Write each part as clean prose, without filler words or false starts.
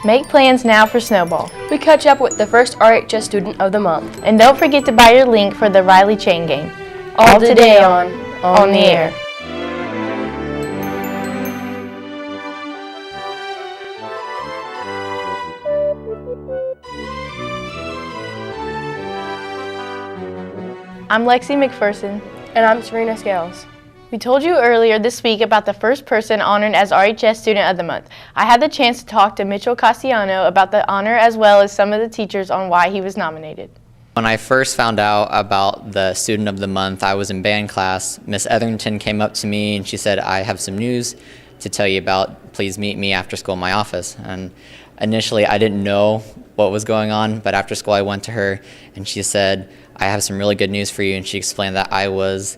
Make plans now for Snowball. We catch up with the first RHS Student of the Month. And don't forget to buy your link for the Riley Chain Game. All today on the Air. I'm Lexi McPherson. And I'm Serena Scales. We told you earlier this week about the first person honored as RHS Student of the Month. I had the chance to talk to Mitchell Castellano about the honor as well as some of the teachers on why he was nominated. When I first found out about the Student of the Month, I was in band class. Miss Etherington came up to me and she said, "I have some news to tell you about. Please meet me after school in my office." And initially I didn't know what was going on, but after school I went to her and she said, "I have some really good news for you," and she explained that I was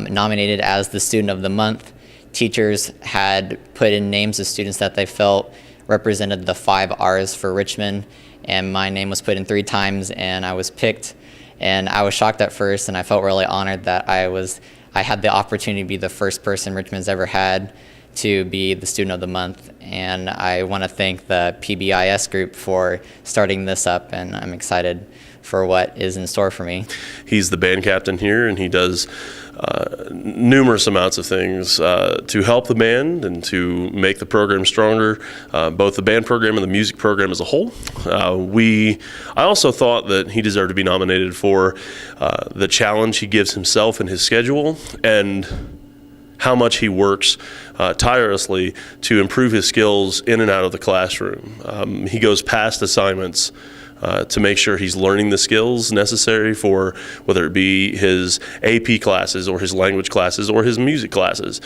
nominated as the Student of the Month. Teachers had put in names of students that they felt represented the 5 R's for Richmond, and my name was put in 3 times and I was picked, and I was shocked at first, and I felt really honored that I had the opportunity to be the first person Richmond's ever had to be the Student of the Month. And I want to thank the PBIS group for starting this up, and I'm excited for what is in store for me. He's the band captain here, and he does numerous amounts of things to help the band and to make the program stronger, both the band program and the music program as a whole. I also thought that he deserved to be nominated for the challenge he gives himself and his schedule, and how much he works tirelessly to improve his skills in and out of the classroom. He goes past assignments to make sure he's learning the skills necessary for whether it be his AP classes or his language classes or his music classes.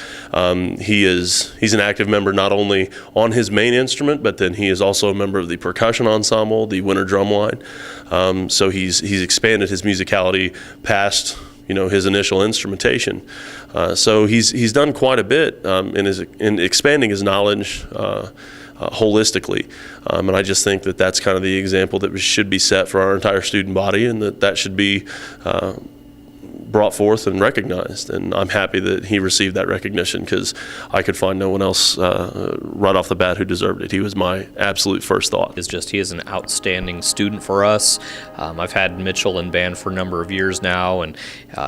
He's an active member not only on his main instrument, but then he is also a member of the percussion ensemble, the winter drum line. So he's expanded his musicality past his initial instrumentation. So he's done quite a bit in expanding his knowledge holistically. And I just think that that's kind of the example that should be set for our entire student body, and that should be brought forth and recognized. And I'm happy that he received that recognition, because I could find no one else right off the bat who deserved it. He was my absolute first thought. He is an outstanding student for us. I've had Mitchell in band for a number of years now, and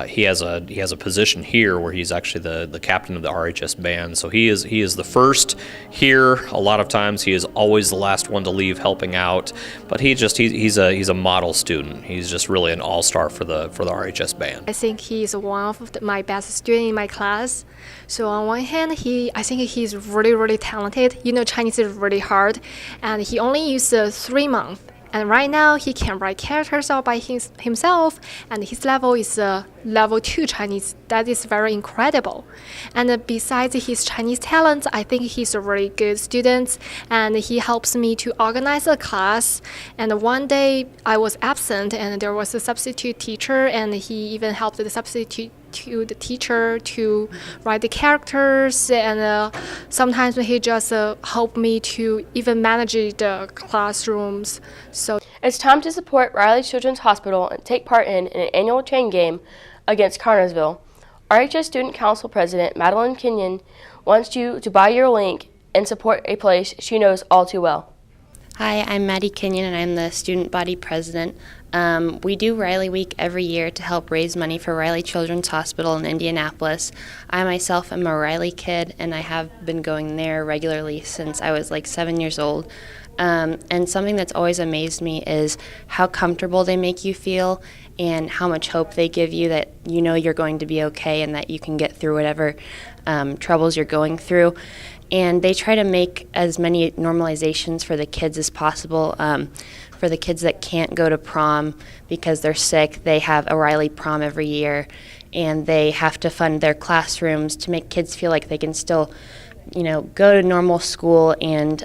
he has a position here where he's actually the captain of the RHS band. So he is the first here. A lot of times he is always the last one to leave helping out, but he's a model student. He's just really an all-star for the RHS band. I think he is one of my best students in my class. So on one hand, I think he's really, really talented. Chinese is really hard, and he only used 3 months. And right now, he can write characters all by himself, and his level is level 2 Chinese. That is very incredible. And besides his Chinese talents, I think he's a really good student, and he helps me to organize a class. And one day, I was absent, and there was a substitute teacher, and he even helped the substitute to the teacher to write the characters, and sometimes he just helped me to even manage the classrooms. So it's time to support Riley Children's Hospital and take part in an annual chain game against Carnersville. RHS Student Council President Madeline Kenyon wants you to buy your link and support a place she knows all too well. Hi, I'm Maddie Kenyon, and I'm the student body president. We do Riley Week every year to help raise money for Riley Children's Hospital in Indianapolis. I myself am a Riley kid, and I have been going there regularly since I was like 7 years old. And something that's always amazed me is how comfortable they make you feel and how much hope they give you that you're going to be okay and that you can get through whatever troubles you're going through. And they try to make as many normalizations for the kids as possible. For the kids that can't go to prom because they're sick, they have a Riley prom every year, and they have to fund their classrooms to make kids feel like they can still, go to normal school and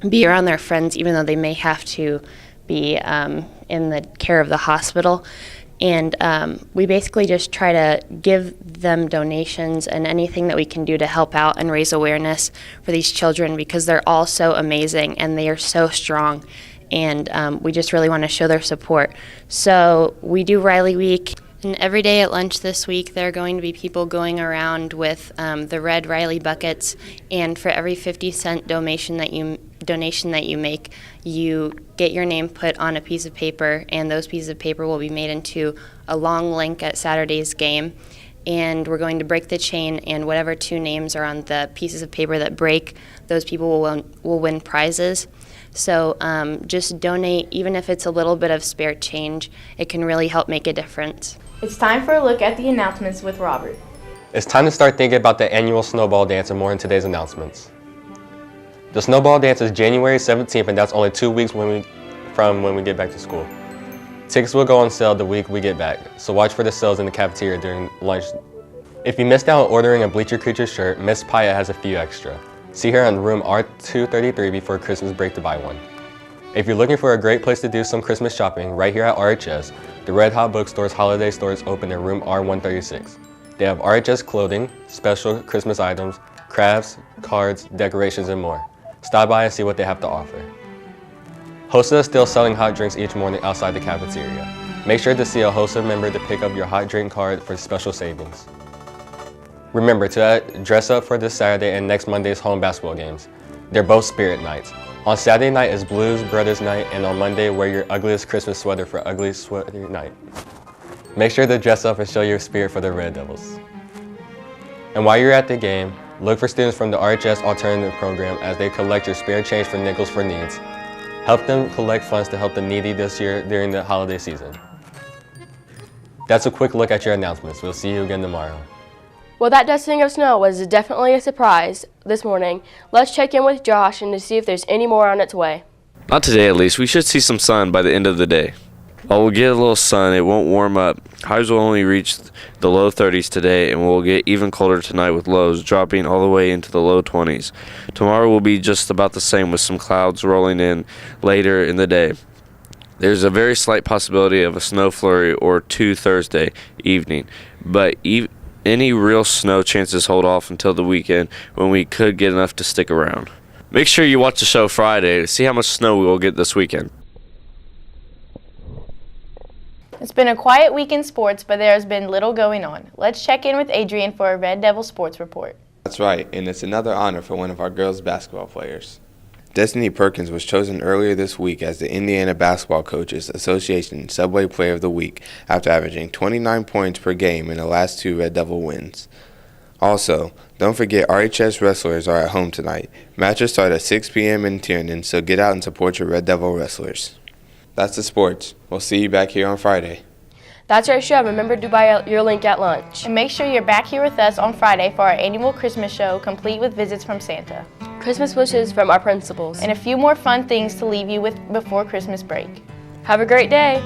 be around their friends, even though they may have to be in the care of the hospital. And we basically just try to give them donations and anything that we can do to help out and raise awareness for these children, because they're all so amazing and they are so strong. And we just really want to show their support. So we do Riley Week. And every day at lunch this week, there are going to be people going around with the red Riley buckets. And for every 50-cent donation that donation that you make, you get your name put on a piece of paper, and those pieces of paper will be made into a long link at Saturday's game. And we're going to break the chain, and whatever 2 names are on the pieces of paper that break, those people will win prizes. So just donate, even if it's a little bit of spare change. It can really help make a difference. It's time for a look at the announcements with Robert. It's time to start thinking about the annual snowball dance and more in today's announcements. The snowball dance is January 17th, and that's only 2 weeks from when we get back to school. Tickets will go on sale the week we get back, so watch for the sales in the cafeteria during lunch. If you missed out on ordering a Bleacher Creature shirt, Miss Paya has a few extra. See her in room R233 before Christmas break to buy one. If you're looking for a great place to do some Christmas shopping, right here at RHS, the Red Hot Bookstore's holiday store is open in room R136. They have RHS clothing, special Christmas items, crafts, cards, decorations, and more. Stop by and see what they have to offer. HOSA is still selling hot drinks each morning outside the cafeteria. Make sure to see a HOSA member to pick up your hot drink card for special savings. Remember to dress up for this Saturday and next Monday's home basketball games. They're both spirit nights. On Saturday night is Blues Brothers night, and on Monday wear your ugliest Christmas sweater for ugly sweater night. Make sure to dress up and show your spirit for the Red Devils. And while you're at the game, look for students from the RHS Alternative Program as they collect your spare change for Nickels for Needs. Help them collect funds to help the needy this year during the holiday season. That's a quick look at your announcements. We'll see you again tomorrow. Well, that dusting of snow was definitely a surprise this morning. Let's check in with Josh and to see if there's any more on its way. Not today, at least. We should see some sun by the end of the day. While we'll get a little sun, it won't warm up. Highs will only reach the low 30s today, and we'll get even colder tonight with lows dropping all the way into the low 20s. Tomorrow will be just about the same with some clouds rolling in later in the day. There's a very slight possibility of a snow flurry or 2 Thursday evening, but any real snow chances hold off until the weekend when we could get enough to stick around. Make sure you watch the show Friday to see how much snow we will get this weekend. It's been a quiet week in sports, but there has been little going on. Let's check in with Adrian for a Red Devil sports report. That's right, and it's another honor for one of our girls basketball players. Destiny Perkins was chosen earlier this week as the Indiana Basketball Coaches Association Subway Player of the Week after averaging 29 points per game in the last 2 Red Devil wins. Also, don't forget RHS wrestlers are at home tonight. Matches start at 6 p.m. in Tiernan, so get out and support your Red Devil wrestlers. That's the sports. We'll see you back here on Friday. That's our show. Remember to buy your link at lunch. And make sure you're back here with us on Friday for our annual Christmas show, complete with visits from Santa. Christmas wishes from our principals. And a few more fun things to leave you with before Christmas break. Have a great day.